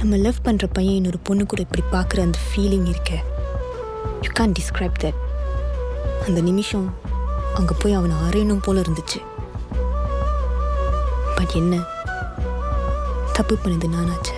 நம்ம லவ் பண்ணுற பையன் இன்னொரு பொண்ணு கூட இப்படி பார்க்குற அந்த ஃபீலிங் இருக்கே, யூ கேன் டிஸ்கிரைப் தட். அந்த நிமிஷம் அங்கே போய் அவனை அறையணும் போல இருந்துச்சு. பட் என்ன தப்பு பண்ணது நானாச்சு.